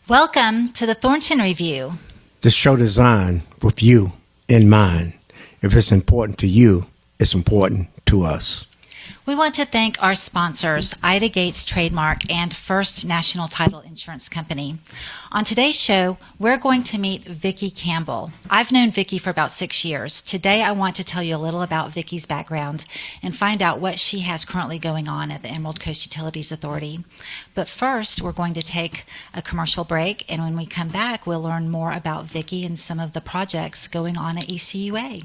Welcome to the Thornton Review. The show designed with you in mind. If it's important to you, it's important to us. We want to thank our sponsors, Ida Gates Trademark and First National Title Insurance Company. On today's show, we're going to meet Vicki Campbell. I've known Vicki for about 6 years. Today, I want to tell you a little about Vicki's background and find out what she has currently going on at the Emerald Coast Utilities Authority. But first, we're going to take a commercial break, and when we come back, we'll learn more about Vicki and some of the projects going on at ECUA.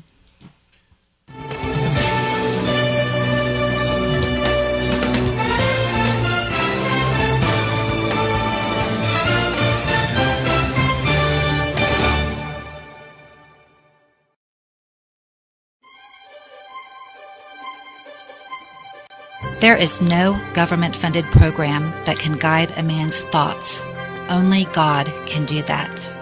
There is no government-funded program that can guide a man's thoughts. Only God can do that.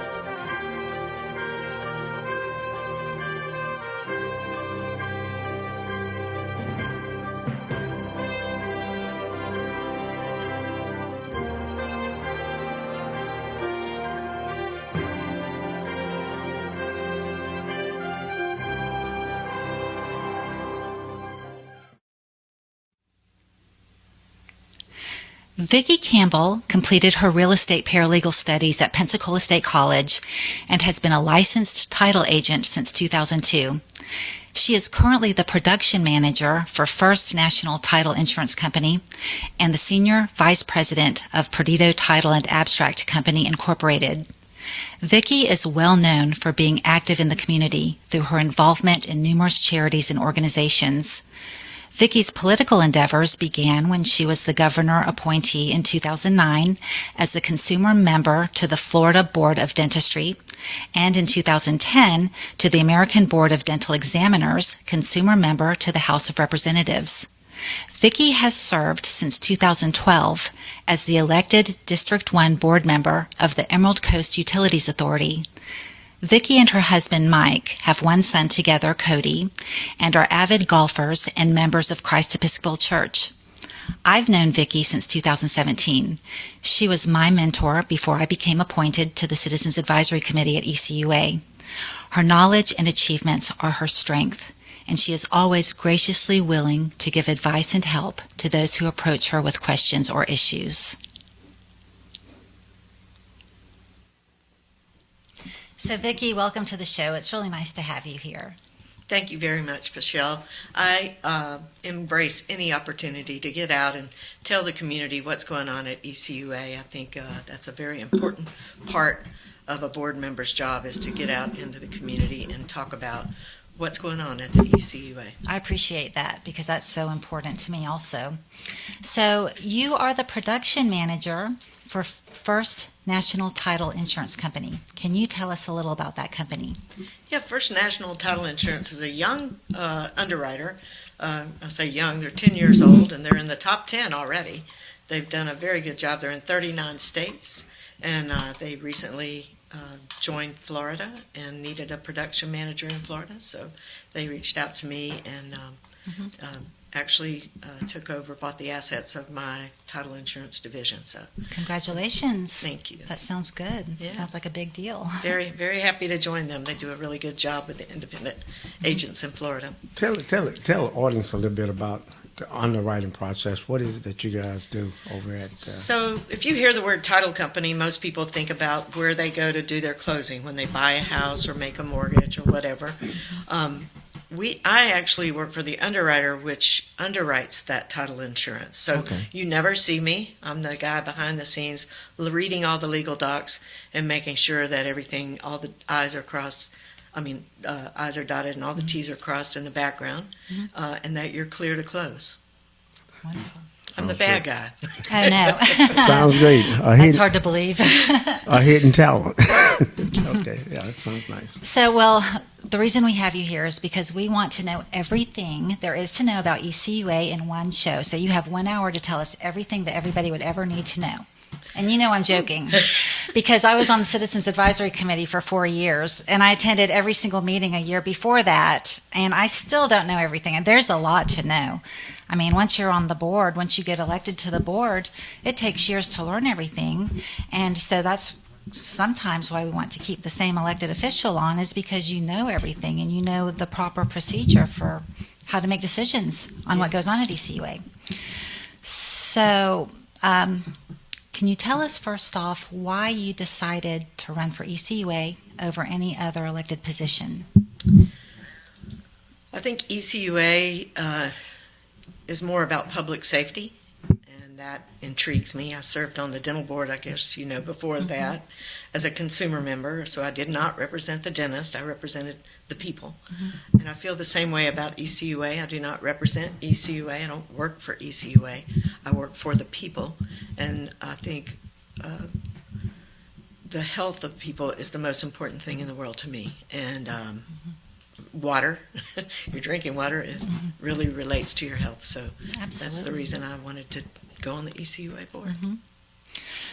Vicki Campbell completed her real estate paralegal studies at Pensacola State College and has been a licensed title agent since 2002. She is currently the production manager for First National Title Insurance Company and the senior vice president of Perdido Title and Abstract Company, Incorporated. Vicki is well known for being active in the community through her involvement in numerous charities and organizations. Vicki's political endeavors began when she was the governor appointee in 2009 as the consumer member to the Florida Board of Dentistry, and in 2010 to the American Board of Dental Examiners, consumer member to the House of Representatives. Vicki has served since 2012 as the elected District 1 board member of the Emerald Coast Utilities Authority. Vicki and her husband, Mike, have one son together, Cody, and are avid golfers and members of Christ Episcopal Church. I've known Vicki since 2017. She was my mentor before I became appointed to the Citizens Advisory Committee at ECUA. Her knowledge and achievements are her strength, and she is always graciously willing to give advice and help to those who approach her with questions or issues. So, Vicki, welcome to the show. It's really nice to have you here. Thank you very much, Michelle. I embrace any opportunity to get out and tell the community what's going on at ECUA. I think that's a very important part of a board member's job, is to get out into the community and talk about what's going on at the ECUA. I appreciate that because that's so important to me also. So you are the production manager for First National Title Insurance Company. Can you tell us a little about that company? Yeah, First National Title Insurance is a young underwriter. I say young, they're 10 years old, and they're in the top 10 already. They've done a very good job. They're in 39 states, and they recently joined Florida and needed a production manager in Florida, so they reached out to me and actually took over, bought the assets of my title insurance division. So, congratulations. Thank you. That sounds good. Yeah. Sounds like a big deal. Very, very happy to join them. They do a really good job with the independent agents in Florida. Tell the audience a little bit about the underwriting process. What is it that you guys do over at? So, if you hear the word title company, most people think about where they go to do their closing when they buy a house or make a mortgage or whatever. I actually work for the underwriter, which underwrites that title insurance. So You never see me. I'm the guy behind the scenes reading all the legal docs and making sure that everything, all the I's are crossed. I's are dotted and all the T's are crossed in the background, and that you're clear to close. Wonderful. I'm the bad guy. Oh, no. Sounds great. That's hard to believe. A hidden talent. Okay, yeah, that sounds nice. So, well, the reason we have you here is because we want to know everything there is to know about ECUA in one show. So you have 1 hour to tell us everything that everybody would ever need to know. And you know I'm joking because I was on the Citizens Advisory Committee for 4 years, and I attended every single meeting a year before that, and I still don't know everything. And there's a lot to know. I mean, once you're on the board, once you get elected to the board, it takes years to learn everything. And so that's sometimes why we want to keep the same elected official on is because you know everything and you know the proper procedure for how to make decisions on what goes on at ECUA. So, can you tell us first off why you decided to run for ECUA over any other elected position? I think ECUA is more about public safety, and that intrigues me. I served on the dental board, I guess you know, before that, as a consumer member, so I did not represent the dentist, I represented the people. And I feel the same way about ECUA. I do not represent ECUA, I don't work for ECUA, I work for the people, and I think the health of people is the most important thing in the world to me. And water, your drinking water is really relates to your health. So that's the reason I wanted to go on the ECUA board.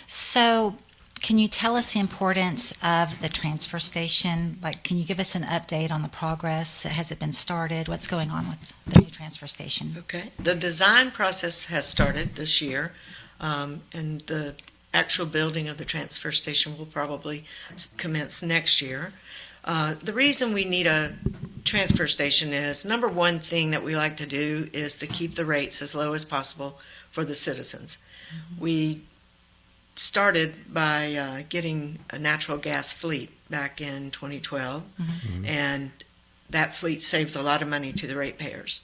So can you tell us the importance of the transfer station? Like, can you give us an update on the progress? Has it been started? What's going on with the new transfer station? Okay. The design process has started this year, and the actual building of the transfer station will probably commence next year. The reason we need a transfer station is, number one thing that we like to do is to keep the rates as low as possible for the citizens. We started by getting a natural gas fleet back in 2012, and that fleet saves a lot of money to the ratepayers.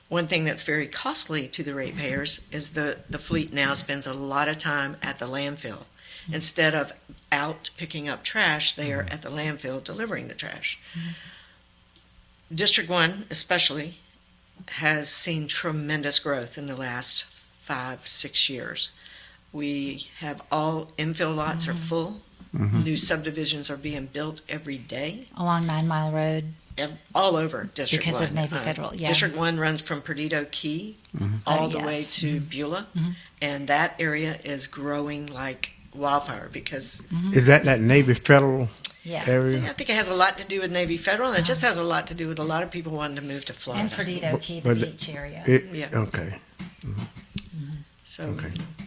One thing that's very costly to the ratepayers is the fleet now spends a lot of time at the landfill. Instead of out picking up trash, they are at the landfill delivering the trash. District 1 especially has seen tremendous growth in the last 5-6 years. We have all infill lots are full. New subdivisions are being built every day. Along 9 Mile Road? All over District 1. Because of Navy Federal, yeah. District 1 runs from Perdido Key all the way to Beulah, and that area is growing like wildfire because... Is that Navy Federal area? I think it has a lot to do with Navy Federal, and it just has a lot to do with a lot of people wanting to move to Florida. And Perdido Key, the beach area. Okay. So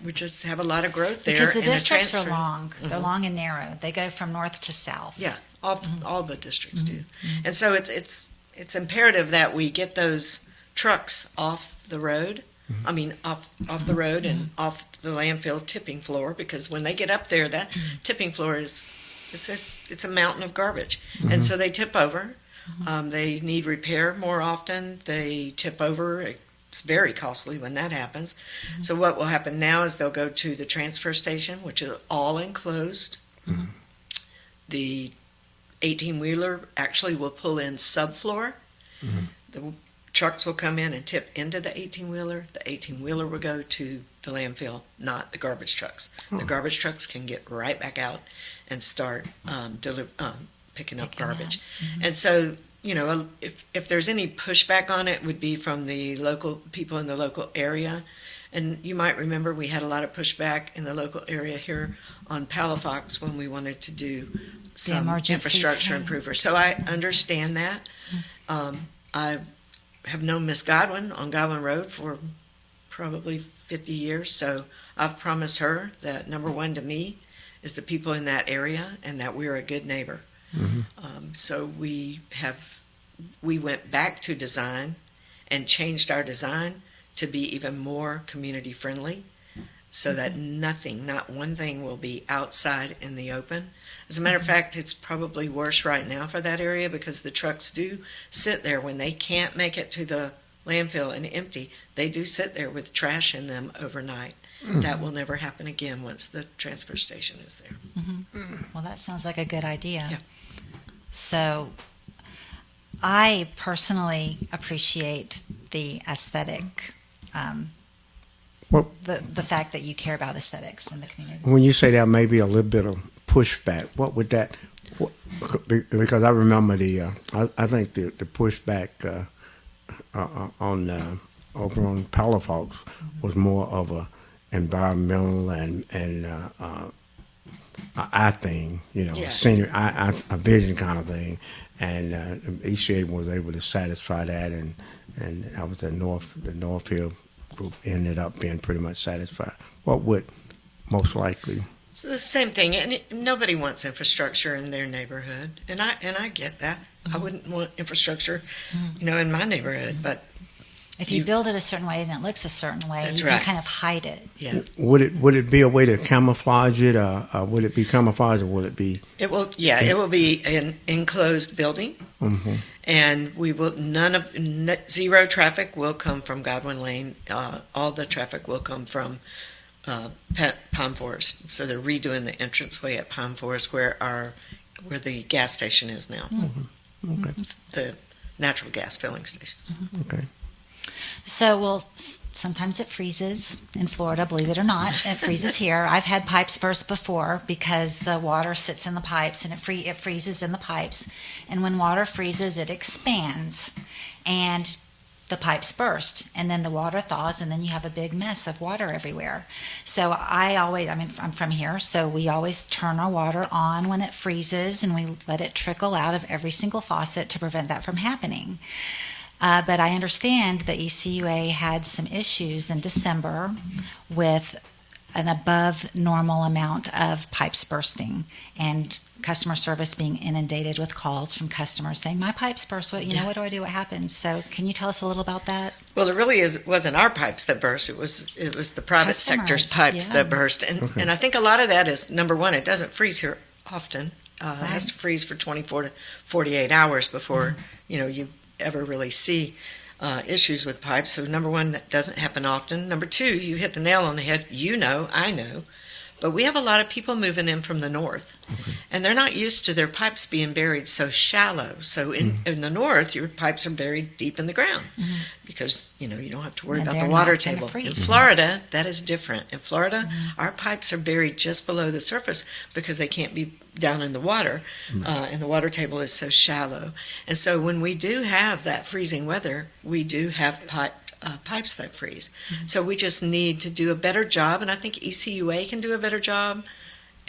we just have a lot of growth there. Because the and districts are transfer. long. They're long and narrow. They go from north to south. Yeah, all the districts do. And so it's imperative that we get those trucks off the road. I mean, off the road and off the landfill tipping floor, because when they get up there, that tipping floor it's a mountain of garbage, and so they tip over. They need repair more often. They tip over. It's very costly when that happens. So what will happen now is they'll go to the transfer station, which is all enclosed. The 18-wheeler actually will pull in subfloor. The trucks will come in and tip into the 18-wheeler. The 18-wheeler will go to the landfill, not the garbage trucks. The garbage trucks can get right back out and start picking up garbage. And so, you know, if there's any pushback on it, would be from the local people in the local area. And you might remember we had a lot of pushback in the local area here on Palafox when we wanted to do some infrastructure improvers. So I understand that. I have known Miss Godwin on Godwin Road for probably 50 years, so I've promised her that number one to me is the people in that area and that we're a good neighbor. So we went back to design and changed our design to be even more community friendly, so that not one thing will be outside in the open. As a matter of fact, it's probably worse right now for that area because the trucks do sit there when they can't make it to the landfill and empty. They do sit there with trash in them overnight. That will never happen again once the transfer station is there. Well, that sounds like a good idea. Yeah. So I personally appreciate the aesthetic, the fact that you care about aesthetics in the community. When you say there may be a little bit of pushback, what would that? Because I remember I think the pushback on over on Palafox was more of a environmental and eye thing, you know, senior a vision kind of thing, and ECA was able to satisfy that, and I was the Northfield group ended up being pretty much satisfied. What would most likely? So the same thing, and nobody wants infrastructure in their neighborhood, and I get that. I wouldn't want infrastructure, in my neighborhood, but If you build it a certain way and it looks a certain way, That's you right. can kind of hide it. yeah, Would it be a way to camouflage it? Would it be camouflage, or would it be? it will. Yeah, it will be an enclosed building, Mm-hmm. and we will zero traffic will come from Godwin Lane. All the traffic will come from Pine Forest. So they're redoing the entranceway at Pine Forest where the gas station is now. Okay. The natural gas filling stations. Okay. So, well, sometimes it freezes in Florida, believe it or not. It freezes here. I've had pipes burst before because the water sits in the pipes and it freezes in the pipes. And when water freezes, it expands and the pipes burst. And then the water thaws and then you have a big mess of water everywhere. So I'm from here, so we always turn our water on when it freezes and we let it trickle out of every single faucet to prevent that from happening. But I understand that ECUA had some issues in December with an above normal amount of pipes bursting and customer service being inundated with calls from customers saying, my pipes burst, what do I do, what happens? So can you tell us a little about that? Well, it really wasn't our pipes that burst. It was the private sector's pipes that burst. And I think a lot of that is, number one, it doesn't freeze here often. It has to freeze for 24 to 48 hours before, you ever really see issues with pipes. So number one, that doesn't happen often. Number two, you hit the nail on the head. I know. But we have a lot of people moving in from the north, and they're not used to their pipes being buried so shallow. So in the north, your pipes are buried deep in the ground because, you don't have to worry And about the they're water not gonna table. freeze. In Florida, that is different. In Florida, our pipes are buried just below the surface because they can't be down in the water, and the water table is so shallow. And so when we do have that freezing weather, we do have pipes that freeze. So we just need to do a better job, and I think ECUA can do a better job,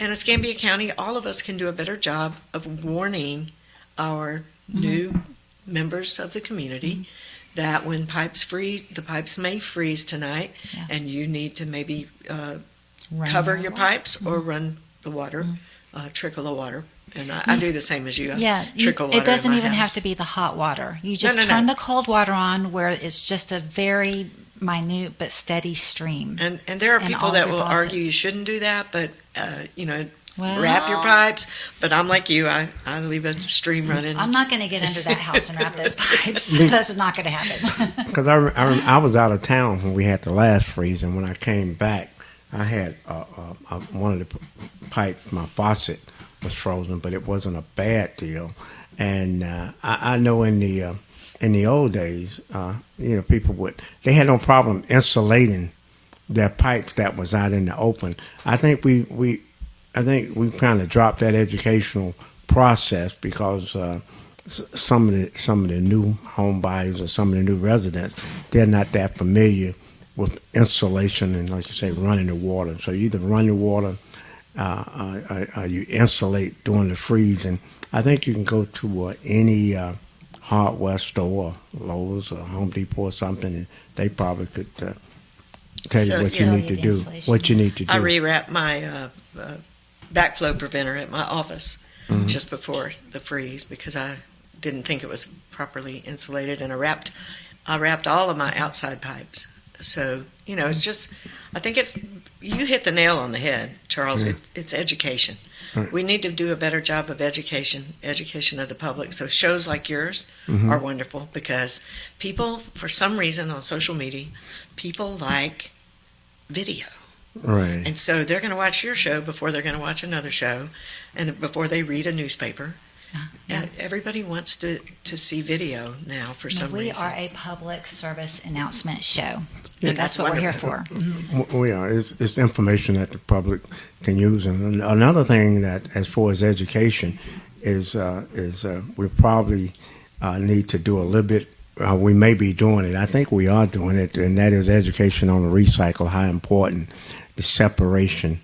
and Escambia County, all of us can do a better job of warning our new members of the community that when pipes freeze, the pipes may freeze tonight, and you need to maybe cover your pipes or run the water, trickle the water. And I do the same as you. Trickle water. It doesn't in my even house. have to be the hot water. You just No. turn the cold water on where it's just a very minute but steady stream. And there are And people all that of your will argue faucets. you shouldn't do that, but Well, wrap your pipes. But I'm like you. I leave a stream running. I'm not going to get under that house and wrap those pipes. That's not going to happen. Because I was out of town when we had the last freeze, and when I came back, I had one of the pipes, my faucet was frozen, but it wasn't a bad deal. And I know in the old days, people they had no problem insulating their pipes that was out in the open. I think we kind of dropped that educational process because some of the new home buyers or some of the new residents, they're not that familiar with insulation and, like you say, running the water. So you either run the water, you insulate during the freeze. And I think you can go to any hardware store, Lowe's or Home Depot or something, and they probably could tell you what you need to do. What you need to do. I rewrapped my backflow preventer at my office just before the freeze because I didn't think it was properly insulated, and I wrapped all of my outside pipes. So it's just, I think you hit the nail on the head, Charles. It's education. Right. We need to do a better job of education of the public. So shows like yours are wonderful because people, for some reason on social media, people like video. Right. And so they're going to watch your show before they're going to watch another show and before they read a newspaper. Yeah, everybody wants to see video now for some We reason. are a public service announcement show. Yeah, That's what we're here for. We are. It's information that the public can use. And another thing that, as far as education, is we probably need to do a little bit. We may be doing it. I think we are doing it, and that is education on the recycle. How important the separation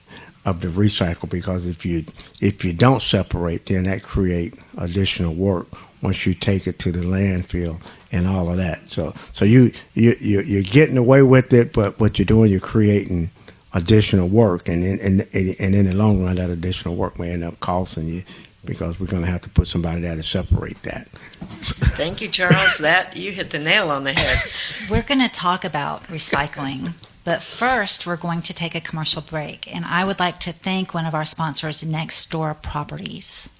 of the recycle, because if you don't separate, then that create additional work once you take it to the landfill and all of that. So you're getting away with it, but what you're doing, you're creating additional work, and in the long run, that additional work may end up costing you because we're going to have to put somebody there to separate that. Thank you, Charles. That you hit the nail on the head. We're going to talk about recycling, but first we're going to take a commercial break, and I would like to thank one of our sponsors, Next Door Properties.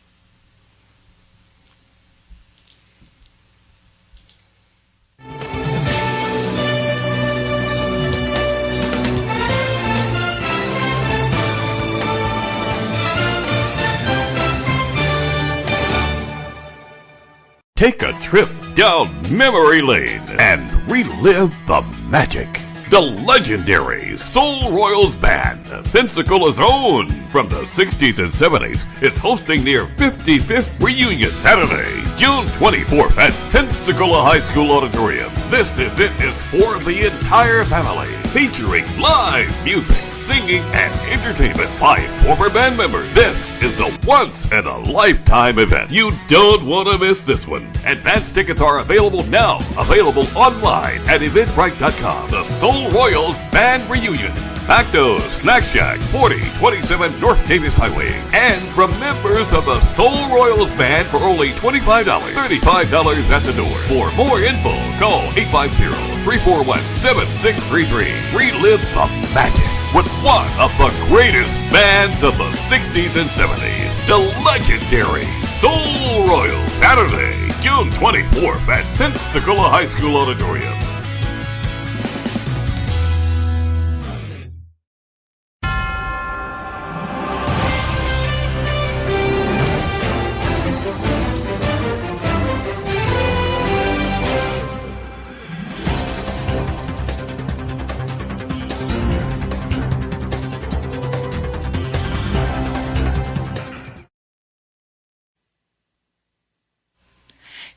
Take a trip down memory lane and relive the magic. The legendary Soul Royals Band, Pensacola's own from the 60s and 70s, is hosting their 55th reunion Saturday, June 24th at Pensacola High School Auditorium. This event is for the entire family, featuring live music, singing, and entertainment by former band members. This is a once-in-a-lifetime event. You don't want to miss this one. Advance tickets are available now. Available online at Eventbrite.com. The Soul Royals Band Reunion. Pacto Snack Shack, 4027 North Davis Highway. And from members of the Soul Royals Band for only $25, $35 at the door. For more info, call 850-341-7633. Relive the magic with one of the greatest bands of the 60s and 70s, the legendary Soul Royals, Saturday, June 24th at Pensacola High School Auditorium.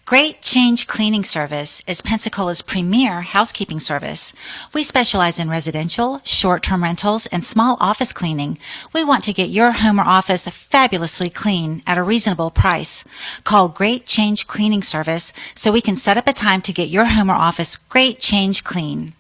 Great Change Cleaning Service is Pensacola's premier housekeeping service. We specialize in residential, short-term rentals, and small office cleaning. We want to get your home or office fabulously clean at a reasonable price. Call Great Change Cleaning Service so we can set up a time to get your home or office Great Change clean.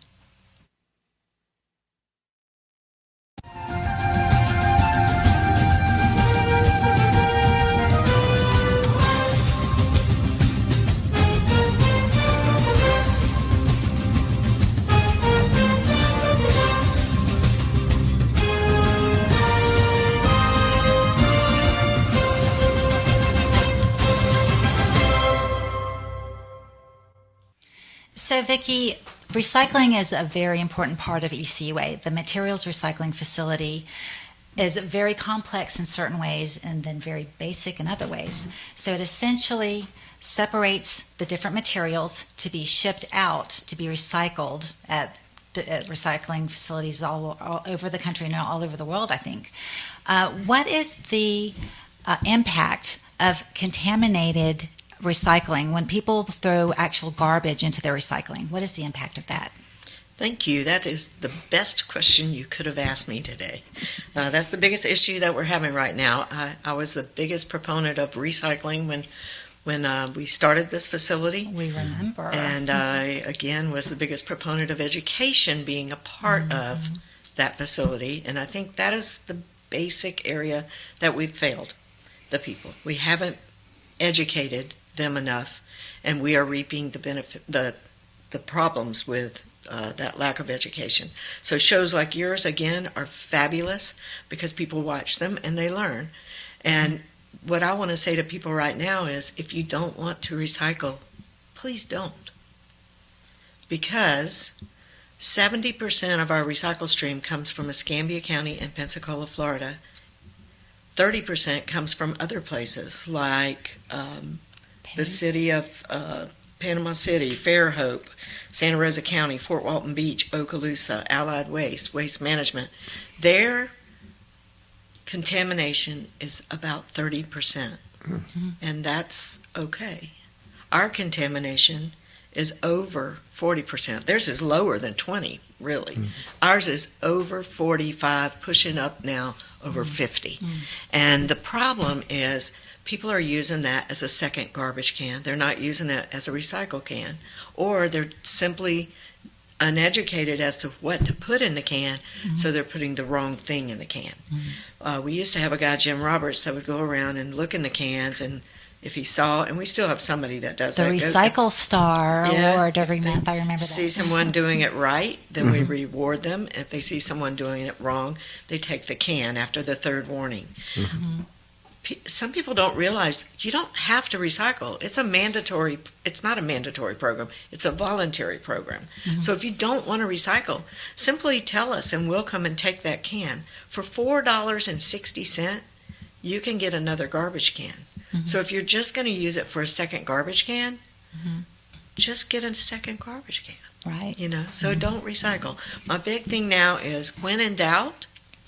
So, Vicki, recycling is a very important part of ECUA. The materials recycling facility is very complex in certain ways and then very basic in other ways. So it essentially separates the different materials to be shipped out to be recycled at recycling facilities all over the country and all over the world, I think. What is the impact of contaminated recycling when people throw actual garbage into their recycling? What is the impact of that? Thank you. That is the best question you could have asked me today. That's the biggest issue that we're having right now. I was the biggest proponent of recycling when we started this facility. We remember. And I, again, was the biggest proponent of education being a part of that facility. And I think that is the basic area that we've failed the people. We haven't educated them enough, and we are reaping the benefit, the problems with that lack of education. So shows like yours, again, are fabulous because people watch them and they learn. And what I want to say to people right now is, if you don't want to recycle, please don't. Because 70% of our recycle stream comes from Escambia County and Pensacola, Florida. 30% comes from other places like the city of Panama City, Fairhope, Santa Rosa County, Fort Walton Beach, Okaloosa, Allied Waste, Waste Management. Their contamination is about 30%, and that's okay. Our contamination is over 40%. Theirs is lower than 20, really. Ours is over 45, pushing up now over 50. And the problem is people are using that as a second garbage can. They're not using it as a recycle can. Or they're simply uneducated as to what to put in the can, so they're putting the wrong thing in the can. We used to have a guy, Jim Roberts, that would go around and look in the cans, and if he saw, and we still have somebody that does The that. Recycle Star Award every month. I remember that. See someone doing it right, then we reward them. If they see someone doing it wrong, they take the can after the third warning. Some people don't realize you don't have to recycle. It's not a mandatory program. It's a voluntary program. So if you don't want to recycle, simply tell us and we'll come and take that can. For $4.60, you can get another garbage can. So if you're just going to use it for a second garbage can, just get a second garbage can. Right. So don't recycle. My big thing now is, when in doubt,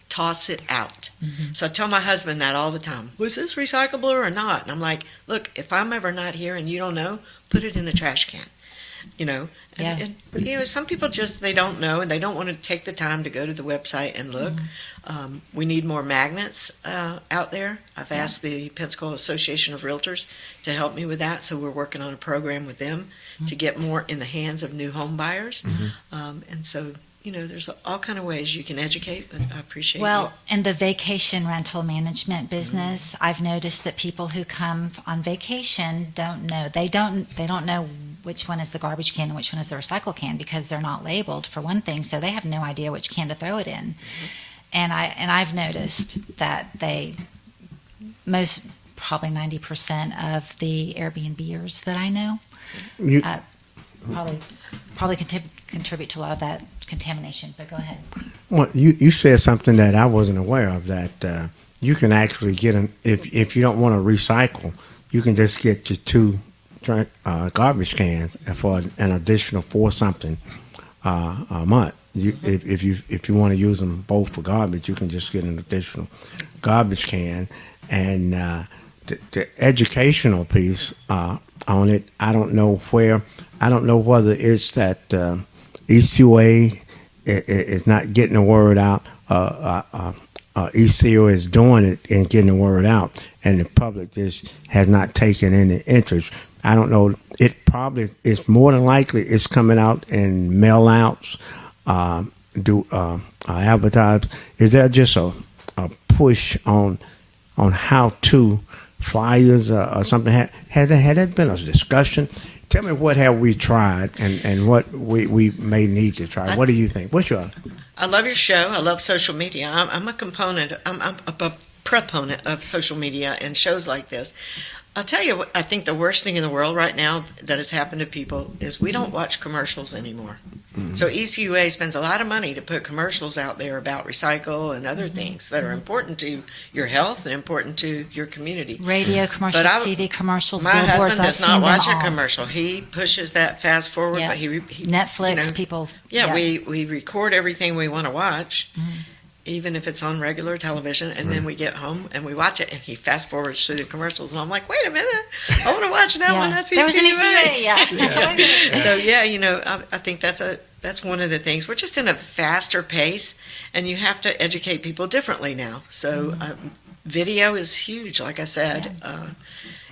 toss it out. So I tell my husband that all the time. Was this recyclable or not? And I'm like, look, if I'm ever not here and you don't know, put it in the trash can. And some people they don't know, and they don't want to take the time to go to the website and look. We need more magnets out there. I've asked the Pensacola Association of Realtors to help me with that, so we're working on a program with them to get more in the hands of new home buyers. And so, there's all kind of ways you can educate, but I appreciate in the vacation rental management business, I've noticed that people who come on vacation don't know. They don't know which one is the garbage can and which one is the recycle can, because they're not labeled, for one thing, so they have no idea which can to throw it in. And I've noticed that probably 90% of the Airbnbers that I know probably contribute to a lot of that contamination. But go ahead. Well, you said something that I wasn't aware of, that you can actually get if you don't want to recycle, you can just get your two garbage cans for an additional $4 something a month. If you want to use them both for garbage, you can just get an additional garbage can. And the educational piece on it, I don't know whether it's that ECOA is not getting the word out. ECO is doing it and getting the word out, and the public just has not taken any interest. I don't know. It probably is more than likely it's coming out in mail outs, advertise. Is there just a push on how to flyers or something? Had there been a discussion? Tell me, what have we tried and what we may need to try? What do you think? I love your show. I love social media. I'm a proponent of social media and shows like this. I'll tell you what, I think the worst thing in the world right now that has happened to people is we don't watch commercials anymore. So ECUA spends a lot of money to put commercials out there about recycle and other things that are important to your health and important to your community. Radio commercials, TV commercials, my billboards. husband does I've not seen watch them a all. commercial. He pushes that fast forward, but he Netflix people. Yeah, we record everything we want to watch, even if it's on regular television, and then we get home and we watch it, and he fast forwards through the commercials, and I'm like, wait a minute, I want to watch that one. That's there was an ECUA. ECUA, So I think that's one of the things. We're just in a faster pace, and you have to educate people differently now. So video is huge, like I said.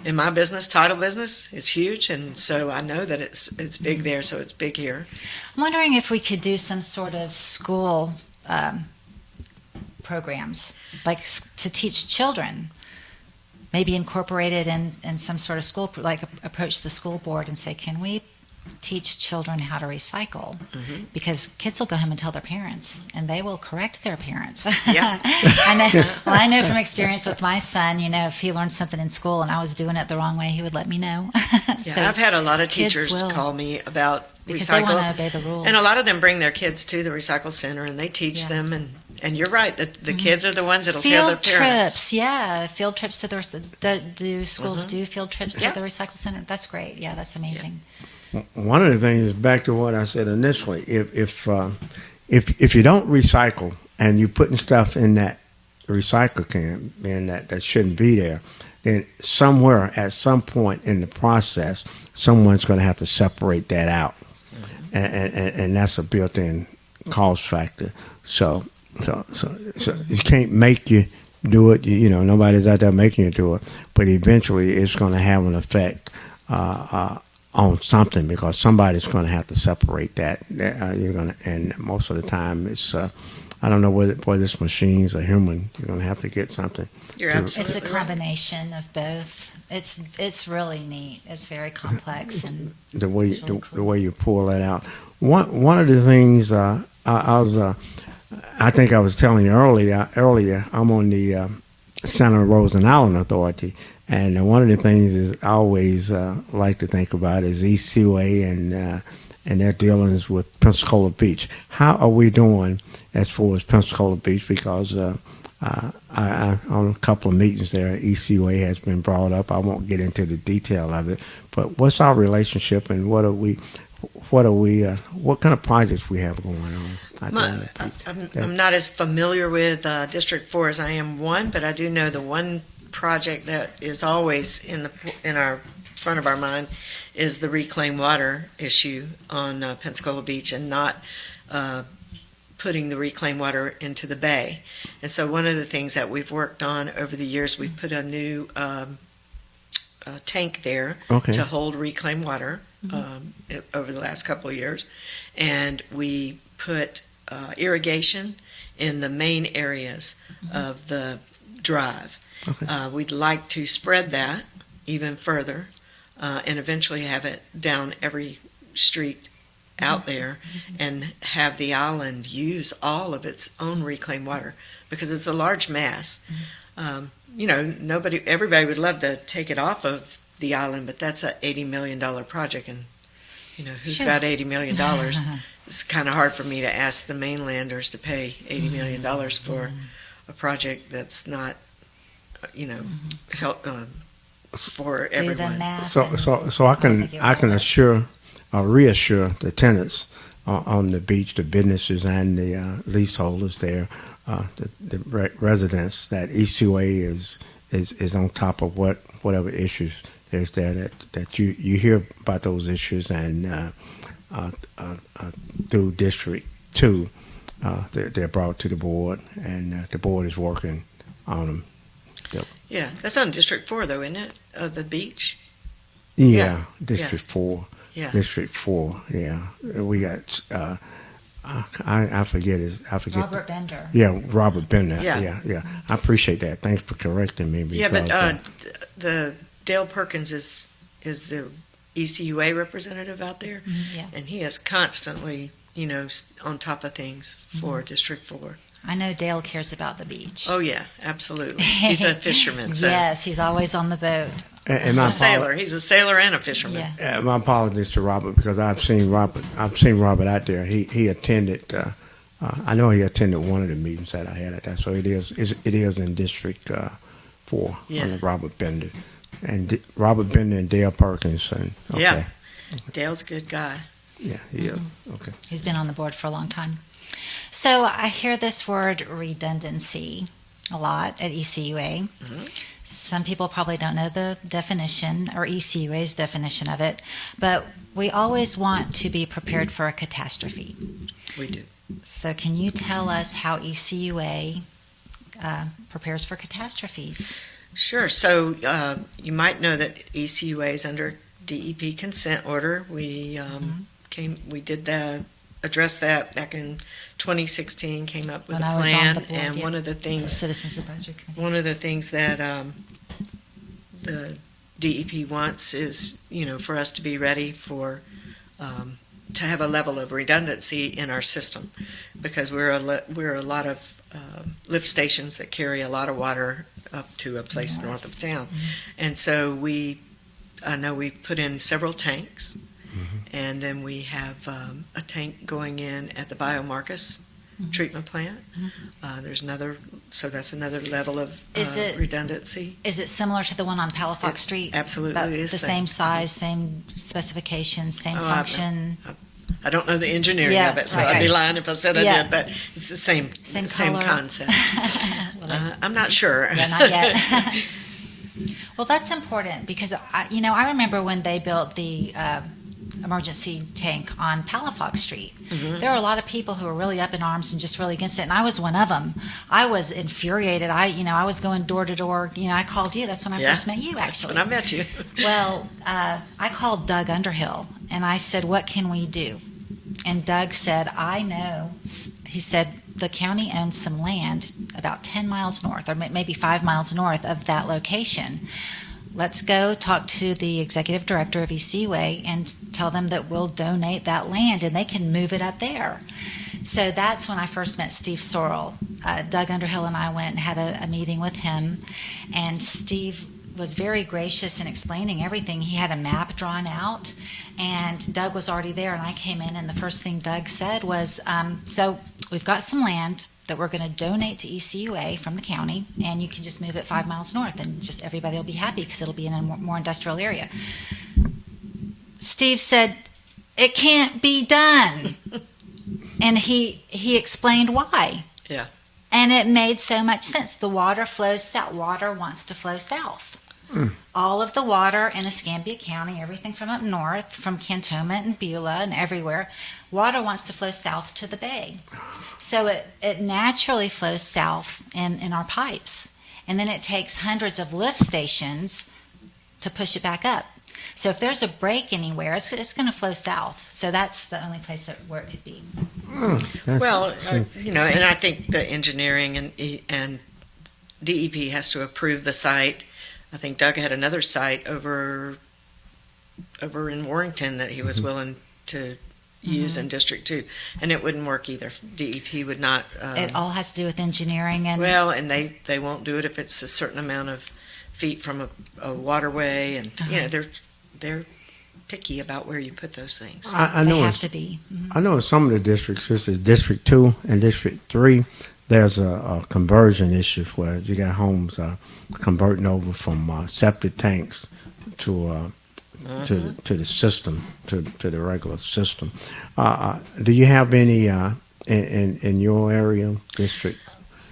In my business, title business, it's huge, and so I know that it's big there, so it's big here. I'm wondering if we could do some sort of school programs, like to teach children, maybe incorporated in some sort of school, like approach the school board and say, can we teach children how to recycle? Because kids will go home and tell their parents, and they will correct their parents. Yeah. I know from experience with my son, if he learned something in school and I was doing it the wrong way, he would let me know. So I've had a lot of teachers call me about because recycle. they want to obey the rules. And a lot of them bring their kids to the recycle center, and they teach them, and you're right, the kids are the ones that'll tell their parents. Field trips to do schools do field trips to the recycle center? That's great. Yeah, that's amazing. One of the things is back to what I said initially. If you don't recycle and you're putting stuff in that recycle can, and that shouldn't be there, then somewhere at some point in the process, someone's going to have to separate that out, and that's a built-in cost factor. So you can't make you do it. Nobody's out there making you do it, but eventually it's going to have an effect on something, because somebody's going to have to separate that. You're going to, and most of the time it's I don't know whether it's machines or human. You're going to have to get something. You're absolutely It's a combination of both. It's really neat. It's very complex, and the way it's really the cool. way you pull that out. One of the things I think I was telling you earlier. I'm on the Santa Rosa and Island Authority, and one of the things is I always like to think about is ECUA and their dealings with Pensacola Beach. How are we doing as far as Pensacola Beach? Because I on a couple of meetings there, ECUA has been brought up. I won't get into the detail of it, but what's our relationship, and what kind of projects we have going on? I'm not as familiar with District 4 as I am 1, but I do know the one project that is always in our front of our mind is the reclaimed water issue on Pensacola Beach, and not putting the reclaimed water into the bay. And so one of the things that we've worked on over the years, we've put a new tank there to hold reclaimed water over the last couple of years, and we put irrigation in the main areas of the drive. We'd like to spread that even further, and eventually have it down every street out there, and have the island use all of its own reclaimed water, because it's a large mass. Everybody would love to take it off of the island, but that's a $80 million project, and who's got $80 million? It's kind of hard for me to ask the mainlanders to pay $80 million for a project that's not, help for do the everyone. math. So I can reassure the tenants on the beach, the businesses and the leaseholders there, the residents, that ECUA is on top of whatever issues there's there, that you hear about those issues, and through District 2 they're brought to the board, and the board is working on them. Yeah, that's on District 4 though, isn't it? The beach? Yeah, District 4. Yeah. District 4, yeah. We got, I forget Robert Bender. Yeah, Robert Bender. Yeah. Yeah. I appreciate that. Thanks for correcting me. Yeah, Because, but the Dale Perkins is the ECUA representative out there, Yeah. and he is constantly, on top of things for District 4. I know Dale cares about the beach. Oh yeah, absolutely. He's a fisherman, so Yes, he's always on the boat. and my a sailor. He's a sailor and a fisherman. Yeah. my apologies to Robert, because I've seen Robert out there. He attended. I know he attended one of the meetings that I had at that. So it is in District 4 under Robert Bender, and Robert Bender and Dale Perkins. And okay. Yeah. Dale's a good guy. Yeah, he is. Okay. He's been on the board for a long time. So I hear this word redundancy a lot at ECUA. Some people probably don't know the definition, or ECUA's definition of it, but we always want to be prepared for a catastrophe. We do. So can you tell us how ECUA prepares for catastrophes? Sure. So you might know that ECUA is under DEP consent order. We addressed that back in 2016. Came up with When a I was on plan, the board, and yeah. one of the things Citizens Advisory Committee. One of the things that the DEP wants is, for us to be ready for to have a level of redundancy in our system, because we're a lot of lift stations that carry a lot of water up to a place north of town, and so I know we put in several tanks. And then we have a tank going in at the Biomarcus treatment plant. That's another level of redundancy. Is it similar to the one on Palafox Street? Absolutely, About it the is same size, same specifications, same function. I don't know the engineering Yeah, of it, so right. I'd be lying if I said I Yeah. did. But it's the same color. concept. I'm not sure. Yeah, not yet. Well, that's important, because I remember when they built the emergency tank on Palafox Street. There are a lot of people who are really up in arms and just really against it, and I was one of them. I was infuriated. I was going door to door. I called you. That's when I first met you, actually. When I met you. Well, I called Doug Underhill, and I said, what can we do? And Doug said, I know. He said, the county owns some land about 10 miles north, or maybe 5 miles north of that location. Let's go talk to the executive director of ECUA and tell them that we'll donate that land and they can move it up there. So that's when I first met Steve Sorrell. Doug Underhill and I went and had a meeting with him, and Steve was very gracious in explaining everything. He had a map drawn out, and Doug was already there, and I came in, and the first thing Doug said was, so we've got some land that we're going to donate to ECUA from the county, and you can just move it 5 miles north, and just everybody will be happy because it'll be in a more industrial area. Steve said, it can't be done. And he explained why. Yeah. And it made so much sense. The water flows south. Water wants to flow south. All of the water in Escambia County, everything from up north, from Cantonment and Beulah and everywhere, water wants to flow south to the bay. So it naturally flows south in our pipes. And then it takes hundreds of lift stations to push it back up. So if there's a break anywhere, it's going to flow south. So that's the only place where it could be. Well, and I think the engineering and DEP has to approve the site. I think Doug had another site over in Warrington that he was willing to use in District 2, and it wouldn't work either. DEP would not. It all has to do with engineering and they won't do it if it's a certain amount of feet from a waterway, and they're picky about where you put those things. I know they have to be. I know in some of the districts, this is District 2 and District 3, there's a conversion issue where you got homes converting over from septic tanks to the system, to the regular system. Do you have any in your area, district?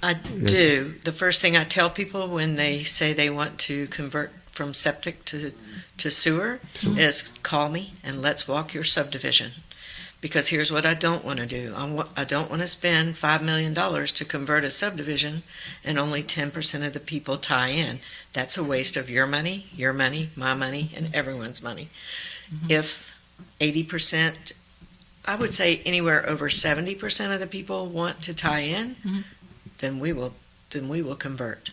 I do. The first thing I tell people when they say they want to convert from septic to sewer is call me and let's walk your subdivision. Because here's what I don't want to do. I don't want to spend $5 million to convert a subdivision and only 10% of the people tie in. That's a waste of your money, my money, and everyone's money. If 80%, I would say anywhere over 70% of the people want to tie in, then we will convert.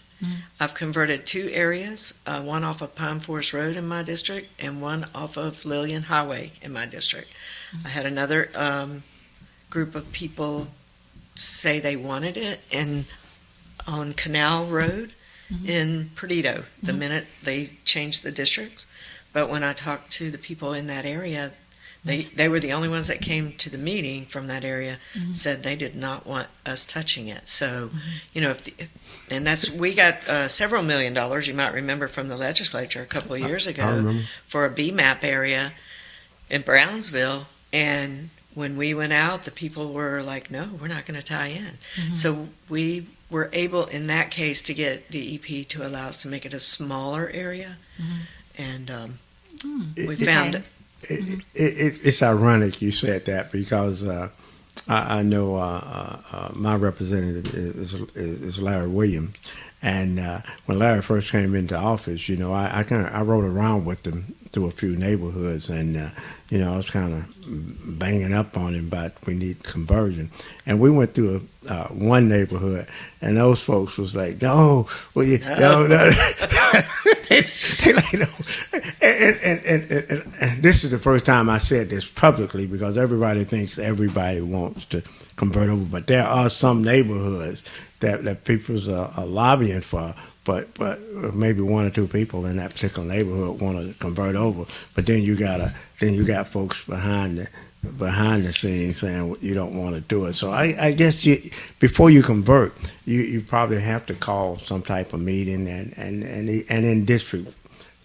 I've converted 2 areas, one off of Pine Forest Road in my district and one off of Lillian Highway in my district. I had another group of people say they wanted it on Canal Road in Perdido the minute they changed the districts. But when I talked to the people in that area, they were the only ones that came to the meeting from that area, said they did not want us touching it. So, we got several $1 million, you might remember, from the legislature a couple of years ago for a BMAP area in Brownsville. And when we went out, the people were like, no, we're not going to tie in. So we were able, in that case, to get DEP to allow us to make it a smaller area. And we found... It's ironic you said that because I know my representative is Larry Williams, and when Larry first came into office, I rode around with him through a few neighborhoods, and I was kind of banging up on him about we need conversion, and we went through one neighborhood, and those folks was like, no, well, no. They like, no. And this is the first time I said this publicly because everybody thinks everybody wants to convert over, but there are some neighborhoods that people are lobbying for, but maybe 1 or 2 people in that particular neighborhood want to convert over. But then you got folks behind the scenes saying you don't want to do it. So I guess before you convert, you probably have to call some type of meeting, and in District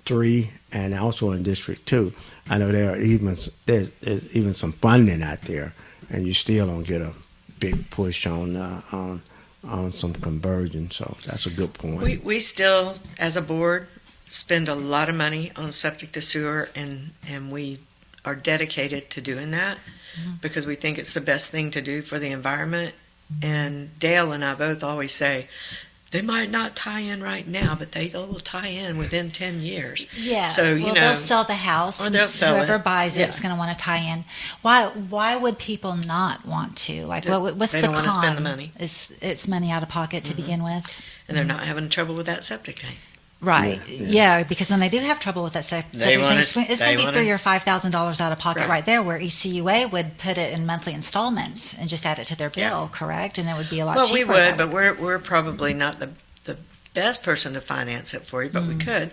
3 and also in District 2, I know there's even some funding out there, and you still don't get a big push on some conversion. So that's a good point. We still, as a board, spend a lot of money on septic to sewer, and we are dedicated to doing that because we think it's the best thing to do for the environment. And Dale and I both always say, they might not tie in right now, but they will tie in within 10 years. Yeah. So, they'll sell the house. Or they'll sell whoever it. buys it's going to want to tie in. Why would people not want to? Like, what's they the don't con? want to spend the money. It's money out of pocket to begin with. And they're not having trouble with that septic tank. Right. Yeah, because when they do have trouble with that septic tank, it's going to be $3,000 or $5,000 out of pocket right there, where ECUA would put it in monthly installments and just add it to their bill, correct? And it would be a lot cheaper. Well, we would, but we're probably not the best person to finance it for you, but we could.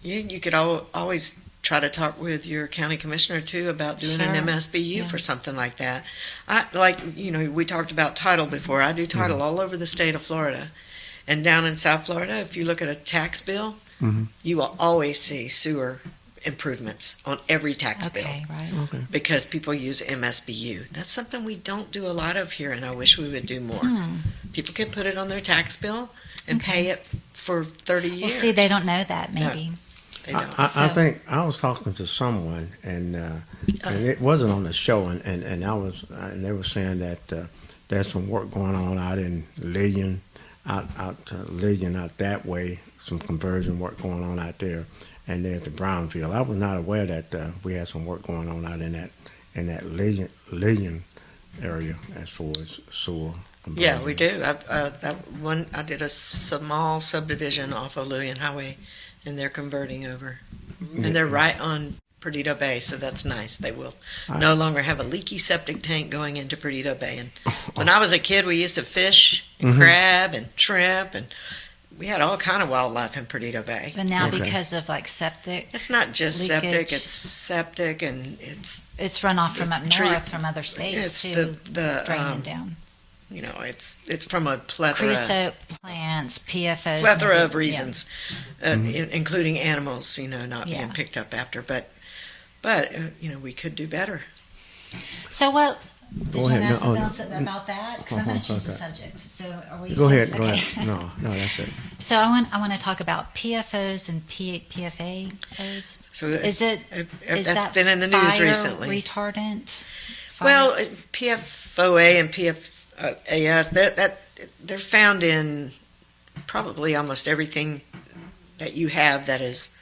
You could always try to talk with your county commissioner too about doing an MSBU for something like that. We talked about title before. I do title all over the state of Florida. And down in South Florida, if you look at a tax bill, you will always see sewer improvements on every tax bill. Right. Okay. Because people use MSBU. That's something we don't do a lot of here, and I wish we would do more. People can put it on their tax bill and pay it for 30 years. Well, see, they don't know that, maybe. No, they don't. I think I was talking to someone, and it wasn't on the show, and they were saying that there's some work going on out in Lillian, out that way, some conversion work going on out there, and there's the Brownfield. I was not aware that we had some work going on out in that Lillian area as far as sewer. Yeah, we do. I did a small subdivision off of Lillian Highway, and they're converting over, and they're right on Perdido Bay, so that's nice. They will no longer have a leaky septic tank going into Perdido Bay. And when I was a kid, we used to fish and crab and shrimp, and we had all kind of wildlife in Perdido Bay. But now because of septic, it's not just leakage, septic; it's septic, and it's runoff from up north from other states too, draining down. It's from a plethora. Creosote plants, PFOs. Plethora of reasons, including animals, not being picked up after. But we could do better. So what? Did you ahead. ask something else about that? Because I'm going to change the subject. So are we? Go ahead. Okay. Go ahead. No, that's it. So I want to talk about PFOs and PFAOs. So is that's been in the news fire recently? Retardant. Well, PFOA and PFAS they're found in probably almost everything that you have that is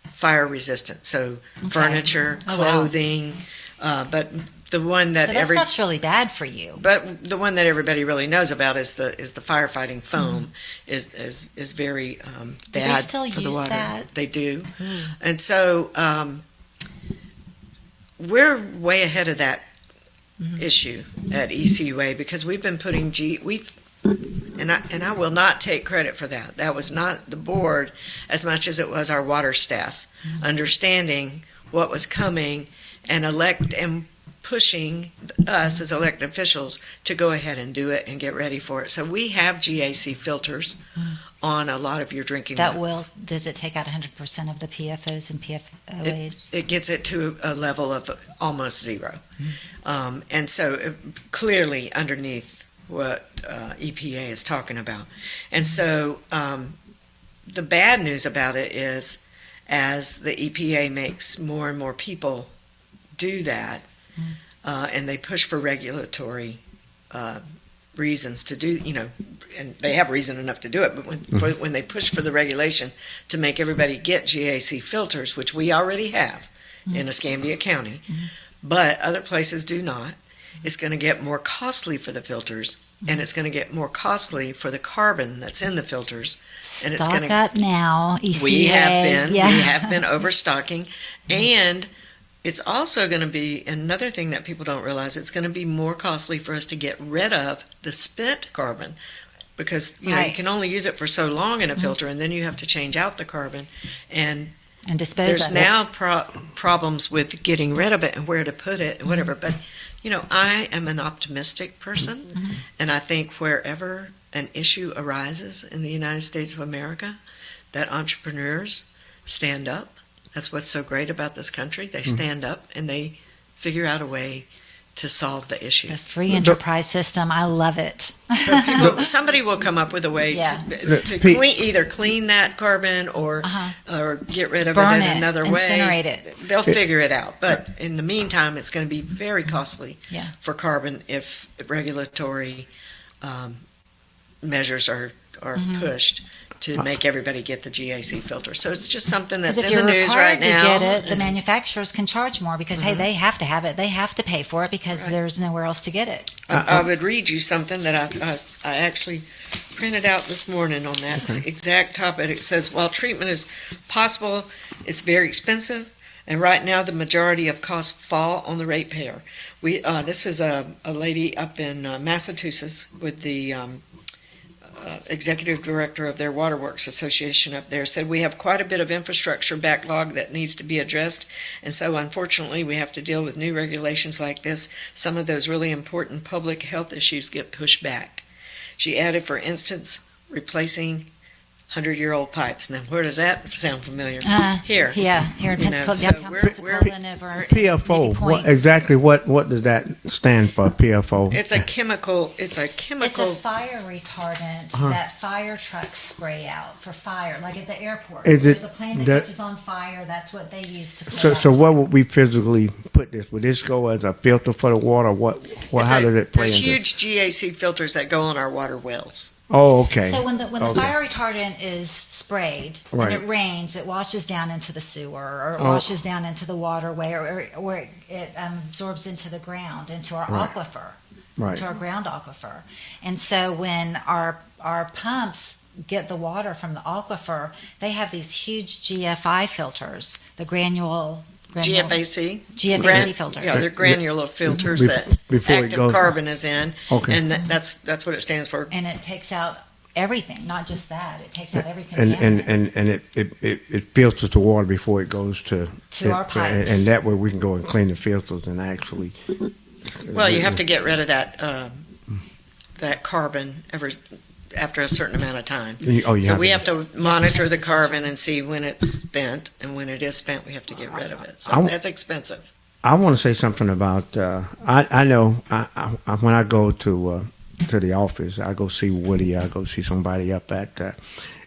fire resistant. So furniture, clothing, but the one that that stuff's really bad for you. But the one that everybody really knows about is the firefighting foam is very bad do they still for the use water. that? They do, and so we're way ahead of that issue at ECUA because we've been putting and I will not take credit for that. That was not the board as much as it was our water staff understanding what was coming and pushing us as elected officials to go ahead and do it and get ready for it. So we have GAC filters on a lot of your drinking wells. Does it take out 100% of the PFOs and PFOAs? It gets it to a level of almost zero. And so clearly underneath what EPA is talking about. And so the bad news about it is as the EPA makes more and more people do that, and they push for regulatory reasons to do, and they have reason enough to do it, but when they push for the regulation to make everybody get GAC filters, which we already have in Escambia County, but other places do not, it's going to get more costly for the filters, and it's going to get more costly for the carbon that's in the filters. And it's going to up now, ECA. We have been overstocking, and it's also going to be another thing that people don't realize. It's going to be more costly for us to get rid of the spent carbon because you can only use it for so long in a filter, and then you have to change out the carbon and dispose there's of it. now problems with getting rid of it and where to put it and whatever. But I am an optimistic person, and I think wherever an issue arises in the United States of America, that entrepreneurs stand up. That's what's so great about this country. They stand up and they figure out a way to solve the issue. The free enterprise system, I love it. So somebody will come up with a way Yeah. to either clean that carbon or get rid of Burn it in it, another way. incinerate it. They'll figure it out. But in the meantime, it's going to be very costly Yeah. for carbon if regulatory measures are pushed to make everybody get the GAC filter. So it's just something that's Because if in the you're news right required to now. get it, the manufacturers can charge more because, hey, they have to have it. They have to pay for it because there's nowhere else to get it. I would read you something that I actually printed out this morning on that exact topic. It says, while treatment is possible, it's very expensive, and right now the majority of costs fall on the ratepayer. This is a lady up in Massachusetts with the executive director of their Waterworks Association up there, said we have quite a bit of infrastructure backlog that needs to be addressed, and so unfortunately we have to deal with new regulations like this. Some of those really important public health issues get pushed back. She added, for instance, replacing 100-year-old pipes. Now, where does that sound familiar? Here. Yeah, here in You know, Pensacola, so downtown we're- Pensacola, and over at PFO. Navy Point. What does that stand for? PFO. It's a chemical. It's a fire retardant that fire trucks spray out for fire, like at the airport. Is There's it a plane that that- catches on fire. That's what they use to put So out. what would we physically put this? Would this go as a filter for the water? How does it play There's into? huge GAC filters that go on our water wells. Oh, okay. So when the Okay. fire retardant is sprayed Right. and it rains, it washes down into the sewer or it Oh. washes down into the waterway or it absorbs into the ground, into our aquifer, Right. into our ground aquifer. And so when our pumps get the water from the aquifer, they have these huge GFI filters, the GFAC? GFAC filters. Yeah, they're granular filters that before it active goes- carbon is in. Okay. And that's what it stands for. And it takes out everything, not just that. It takes out every and contaminant. it filters the water before it goes to our pipes. and that way we can go and clean the filters and actually. Well, you have to get rid of that carbon after a certain amount of time. So we have to monitor the carbon and see when it's spent, and when it is spent, we have to get rid of it. So that's expensive. I want to say something about. I know when I go to the office, I go see Woody. I go see somebody up at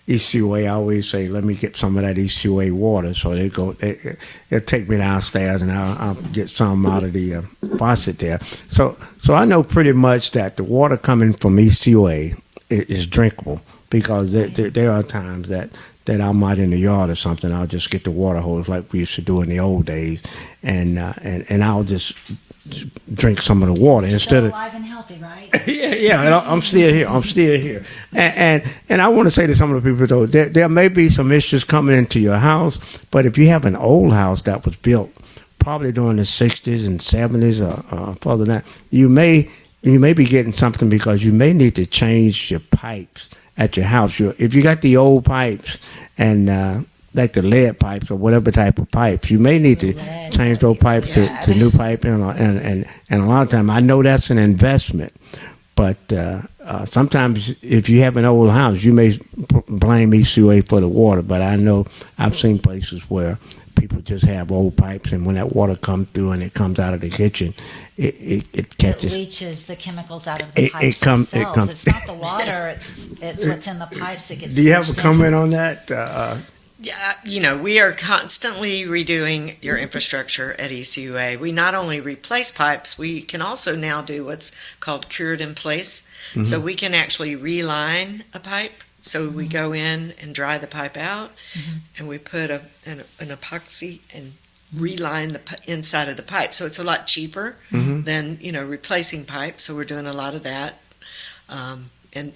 ECUA. I always say, "Let me get some of that ECUA water." So they'll take me downstairs, and I'll get some out of the faucet there. So I know pretty much that the water coming from ECUA is drinkable, because there are times that I'm out in the yard or something. I'll just get the water hose like we used to do in the old days, and I'll just drink some of the water instead Still of. alive and healthy, right? Yeah, and I'm still here. And I want to say to some of the people though, there may be some issues coming into your house, but if you have an old house that was built probably during the 60s and 70s or further than that, you may be getting something, because you may need to change your pipes at your house. If you got the old pipes and like the lead pipes or whatever type of pipes, you may need to change those pipes to new pipe. And a lot of time, I know that's an investment, but sometimes if you have an old house, you may blame ECUA for the water. But I know I've seen places where people just have old pipes, and when that water comes through and it comes out of the kitchen, it catches. It leaches the chemicals out of the pipes themselves. It's not the water; it's what's in the pipes that gets. Do you have a pushed comment into- on that? Yeah, we are constantly redoing your infrastructure at ECUA. We not only replace pipes, we can also now do what's called cured in place. So we can actually reline a pipe. So we go in and dry the pipe out, and we put an epoxy and reline the inside of the pipe. So it's a lot cheaper than replacing pipe. So we're doing a lot of that. And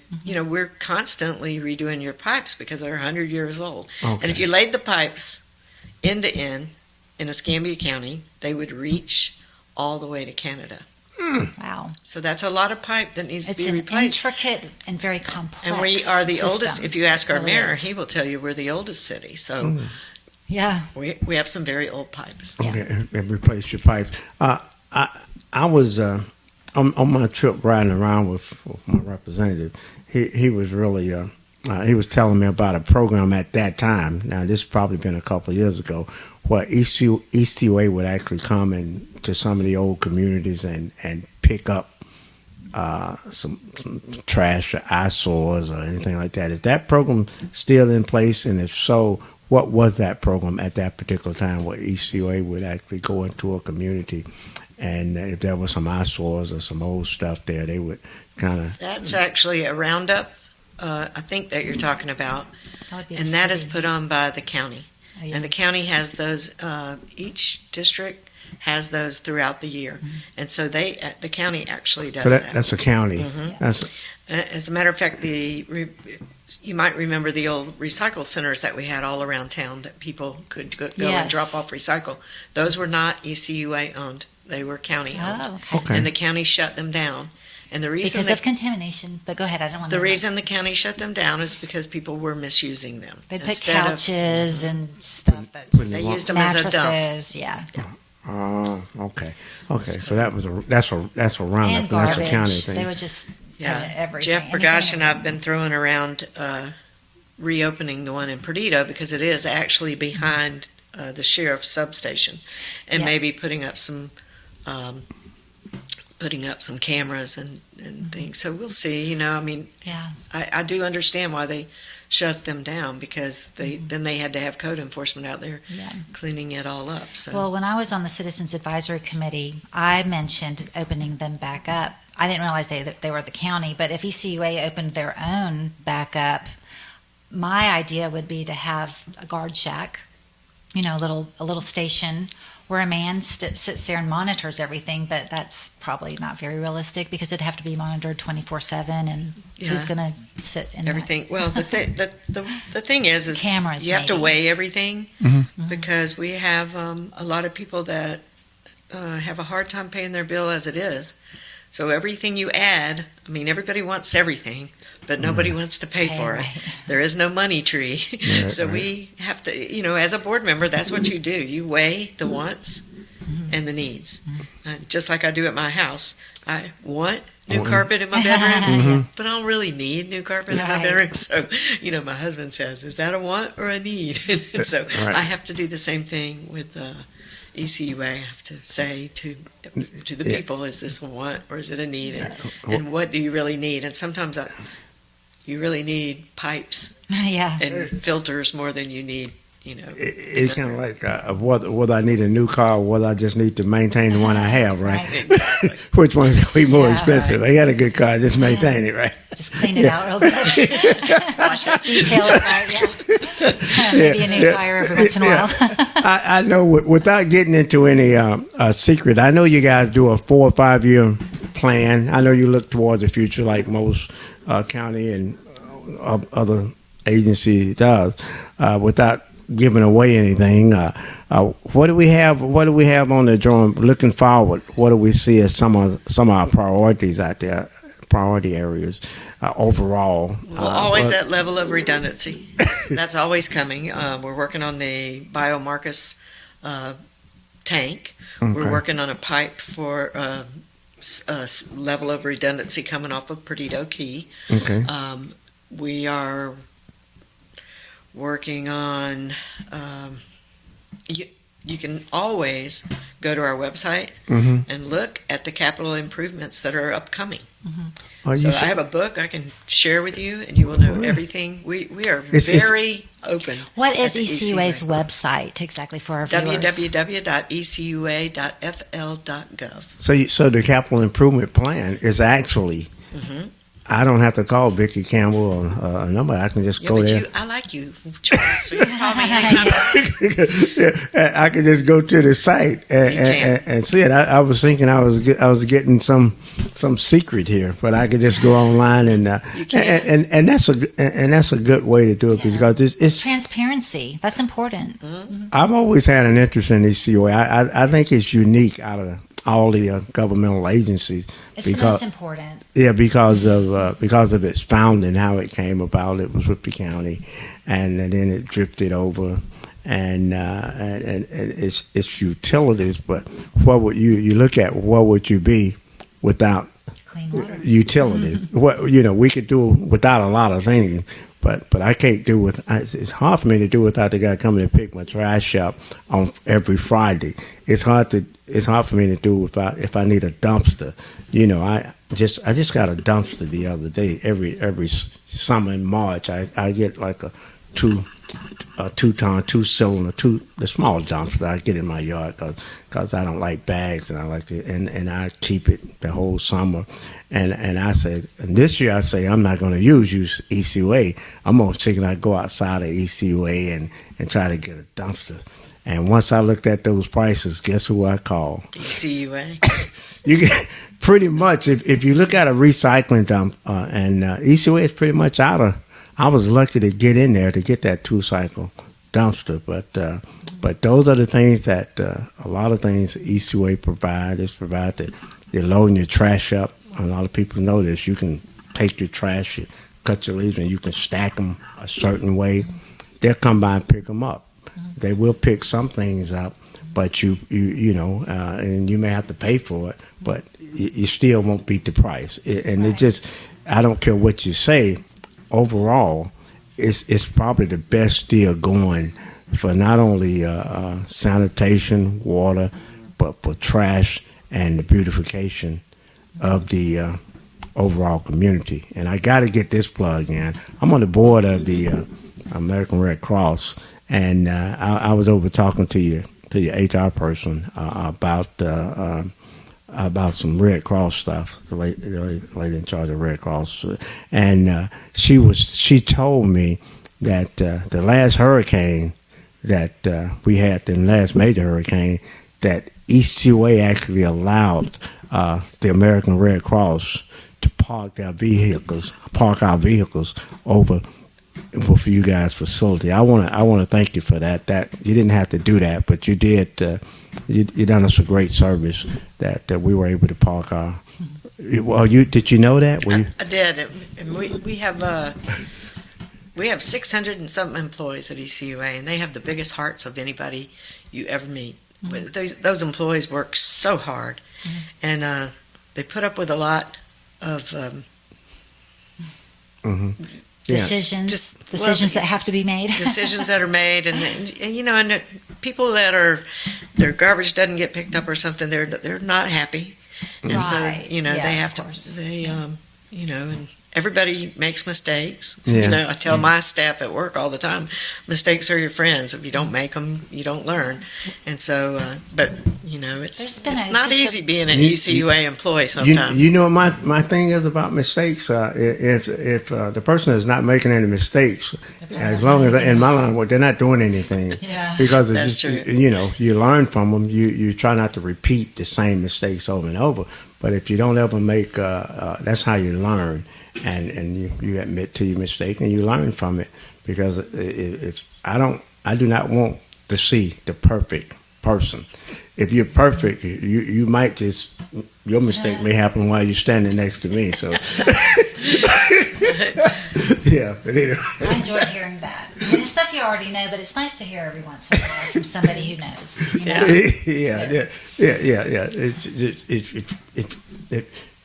we're constantly redoing your pipes because they're 100 years old. Okay. And if you laid the pipes end to end in Escambia County, they would reach all the way to Canada. Wow. So that's a lot of pipe that needs It's to be an replaced. intricate and very complex And we are the oldest. system. If you ask our It really mayor, is. he will tell you we're the oldest city. So Yeah. we have some very old pipes. Okay, and replace your pipes. I was on my trip riding around with my representative. He was really he was telling me about a program at that time. Now, this has probably been a couple of years ago, where ECUA would actually come into some of the old communities and pick up some trash or eyesores or anything like that. Is that program still in place? And if so, what was that program at that particular time where ECUA would actually go into a community, and if there was some eyesores or some old stuff there, they would kind of... That's actually a roundup, I think, that you're talking about, and that is put on by the county. Oh, yeah. And the county has those, each district has those throughout the year. And so the county actually does So that. that's the county. Mhm. That's, As a matter of fact, you might remember the old recycle centers that we had all around town that people could go Yes. and drop off recycle. Those were not ECUA owned. They were county owned. Oh, okay. okay. And the county shut them down. And the reason Because of contamination. But go ahead, I don't want to... the reason the county shut them down is because people were misusing them. They put Instead of- couches and stuff that Putting They them used them as a dump. mattresses, yeah. Oh, okay. So that's a roundup. And That's a garbage. county thing. They would just Yeah. put everything. Jeff Bergash and I've been throwing around reopening the one in Perdido because it is actually behind the sheriff's substation, and Yeah. maybe putting up some cameras and things. So we'll see. I mean, Yeah. I do understand why they shut them down, because then they had to have code enforcement out there Yeah. cleaning it all up. So Well, when I was on the Citizens Advisory Committee, I mentioned opening them back up. I didn't realize they were the county, but if ECUA opened their own back up, my idea would be to have a guard shack, a little station where a man sits there and monitors everything, but that's probably not very realistic because it'd have to be monitored 24/7, and who's Yeah. going to sit in everything. Well, the thing is Cameras, you have to maybe. weigh everything, Mm-hmm. because we have a lot of people that have a hard time paying their bill as it is. So everything you add, I mean, everybody wants everything, but nobody wants to pay for it. Right. There is no money tree. Right, So right. we have to, as a board member, that's what you do. You weigh the wants and the needs. Just like I do at my house. I want new carpet in my bedroom, but I don't really need new carpet in my Right. bedroom. So, my husband says, is that a want or a need? So Right. I have to do the same thing with ECUA. I have to say to the people, is this a want or is it a need? And what do you really need? And sometimes you really need pipes Yeah. and filters more than you need, It's kind of like whether I need a new car or whether I just need to maintain the one I have, right? Exactly. Which one's going to be more Yeah, expensive? I got a good car, just maintain it, right? Just clean it out real good. Detail it right, yeah. Maybe a new tire every once in a while. I know without getting into any secret, I know you guys do a 4 or 5 year plan. I know you look towards the future like most county and other agency does, without giving away anything. What do we have? What do we have on the drawing? Looking forward, what do we see as some of our priorities out there? Priority areas overall. Well, always that level of redundancy. That's always coming. We're working on the Biomarcus tank. Okay. We're working on a pipe for a level of redundancy coming off of Perdido Key. Okay. We are working on. You can always go to our website and look at the capital improvements that are upcoming. Are So you I have a book I can share with you, and you will know everything. We are It's- very open. What is at the ECUA's website exactly for our viewers? www.ecua.fl.gov. So the capital improvement plan is actually. I don't have to call Vicki Campbell or a number. I can just Yeah, go but there. I like you, Charles. So you can call me anytime. I could just go to the site and see it. I was thinking I was getting some secret here, but I could just go online and You can. and that's a good way to do it because it's Transparency. That's important. I've always had an interest in ECUA. I think it's unique out of all the governmental agencies. It's the most important. Yeah, because of its founding, how it came about. It was with the county, and then it drifted over, and its utilities. But what would you look at? What would you be without Clean water. utilities? What we could do without a lot of things. but I can't do with. It's hard for me to do without the guy coming to pick my trash up on every Friday. It's hard for me to do without if I need a dumpster. I just got a dumpster the other day. Every summer in March, I get like a 2-ton, 2-cylinder, the small dumpster I get in my yard because I don't like bags and I like it, and I keep it the whole summer. And I said, and this year I say I'm not going to use ECUA. I'm going to see can I go outside of ECUA and try to get a dumpster. And once I looked at those prices, guess who I called? ECUA. You get pretty much if you look at a recycling dump and ECUA is pretty much out of. I was lucky to get in there to get that 2-cycle dumpster, but those are the things that a lot of things ECUA provide. It's provide that you're loading your trash up. A lot of people know this. You can take your trash, you cut your leaves, and you can stack them a certain way. They'll come by and pick them up. They will pick some things up, but you know, and you may have to pay for it, but you still won't beat the price. And it just, I don't care what you say. Overall, it's probably the best deal going for not only sanitation, water, but for trash and the beautification of the overall community. And I got to get this plug in. I'm on the board of the American Red Cross, and I was over talking to your HR person about some Red Cross stuff, the lady in charge of Red Cross, and she told me that the last hurricane that we had, the last major hurricane, that ECUA actually allowed the American Red Cross to park our vehicles over for you guys' facility. I want to thank you for that. That you didn't have to do that, but you did. You done us a great service that we were able to park our. Well, did you know that? I did, and we have 600 and something employees at ECUA, and they have the biggest hearts of anybody you ever meet. But those employees work so hard, and they put up with a lot of. Decisions that have to be made. Decisions that are made, and people that their garbage doesn't get picked up or something, they're not happy, and right. So they have to. And everybody makes mistakes. Yeah. I tell my staff at work all the time, mistakes are your friends. If you don't make them, you don't learn. And so, but it's not easy being an ECUA employee sometimes. You know what my thing is about mistakes. If the person is not making any mistakes, as long as in my line of work, they're not doing anything. Yeah. Because That's it's just, true. You learn from them. You try not to repeat the same mistakes over and over. But if you don't ever make, that's how you learn. And you admit to your mistake and you learn from it, because if I do not want to see the perfect person. If you're perfect, you might just, your mistake may happen while you're standing next to me. So yeah, but anyway. I enjoy hearing that. And it's stuff you already know, but it's nice to hear every once in a while from somebody who knows. Yeah.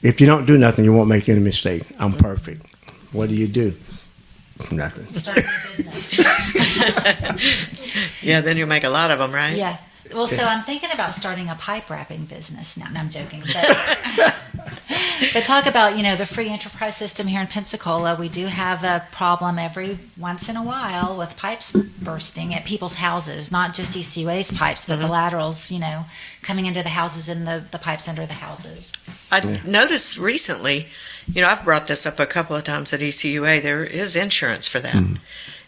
If you don't do nothing, you won't make any mistake. I'm perfect. What do? Nothing. Start your business. Yeah, then you'll make a lot of them, right? Yeah. Well, so I'm thinking about starting a pipe wrapping business now. No, I'm joking. But talk about, the free enterprise system here in Pensacola. We do have a problem every once in a while with pipes bursting at people's houses, not just ECUA's pipes, but the laterals, coming into the houses and the pipes under the houses. I noticed recently, I've brought this up a couple of times at ECUA, there is insurance for that.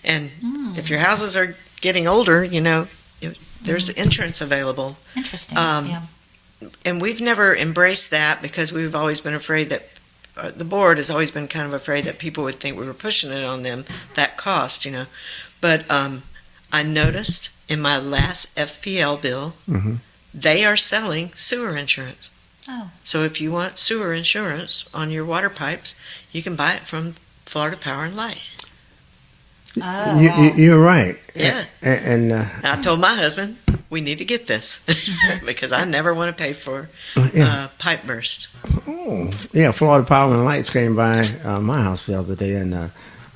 And if your houses are getting older, there's insurance available. Interesting. Yeah. And we've never embraced that because we've always been afraid that the board has always been kind of afraid that people would think we were pushing it on them, that cost, But I noticed in my last FPL bill, they are selling sewer insurance. Oh. So if you want sewer insurance on your water pipes, you can buy it from Florida Power and Light. Oh. You're right. Yeah. And I told my husband, we need to get this because I never want to pay for pipe burst. Oh, yeah, Florida Power and Lights came by my house the other day, and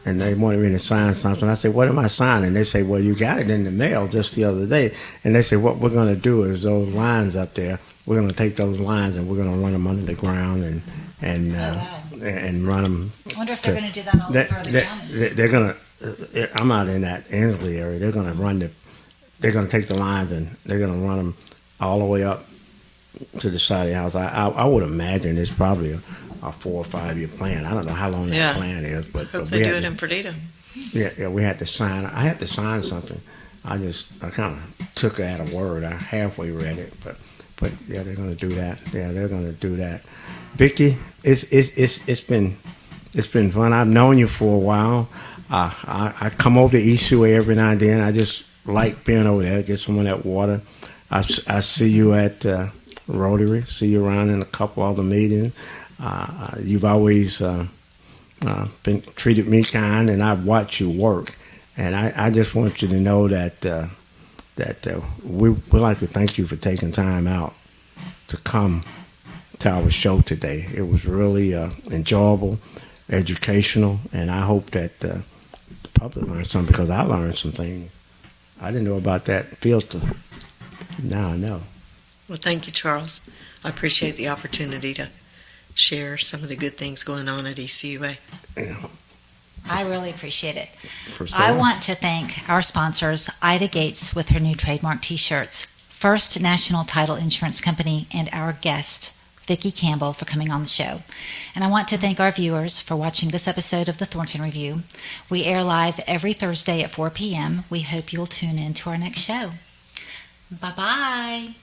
and they wanted me to sign something. I said, "What am I signing?" They say, "Well, you got it in the mail just the other day." And they said, "What we're going to do is those lines up there. We're going to take those lines and we're going to run them under the ground and run them." I wonder if they're going to do that all over the county. They're going to. I'm out in that Inslee area. They're going to They're going to take the lines and they're going to run them all the way up to the side of the house. I would imagine it's probably a 4 or 5 year plan. I don't know how long that plan is, but Hope they do it in Perdita. Yeah, we had to sign. I had to sign something. I kind of took it at a word. I halfway read it, but yeah, they're going to do that. Yeah, they're going to do that. Vicki, it's been fun. I've known you for a while. I come over to East Seaway every now and then. I just like being over there, get some of that water. I see you at Rotary, see you around in a couple other meetings. You've always been treated me kind, and I've watched you work. And I just want you to know that we'd like to thank you for taking time out to come to our show today. It was really enjoyable, educational, and I hope that the public learned something, because I learned some things. I didn't know about that filter. Now I know. Well, thank you, Charles. I appreciate the opportunity to share some of the good things going on at ECUA. Yeah. I really appreciate it. Priscilla? I want to thank our sponsors, Ida Gates with her new trademark T-shirts, First National Title Insurance Company, and our guest, Vicki Campbell, for coming on the show. And I want to thank our viewers for watching this episode of the Thornton Review. We air live every Thursday at 4 p.m. We hope you'll tune in to our next show. Bye-bye.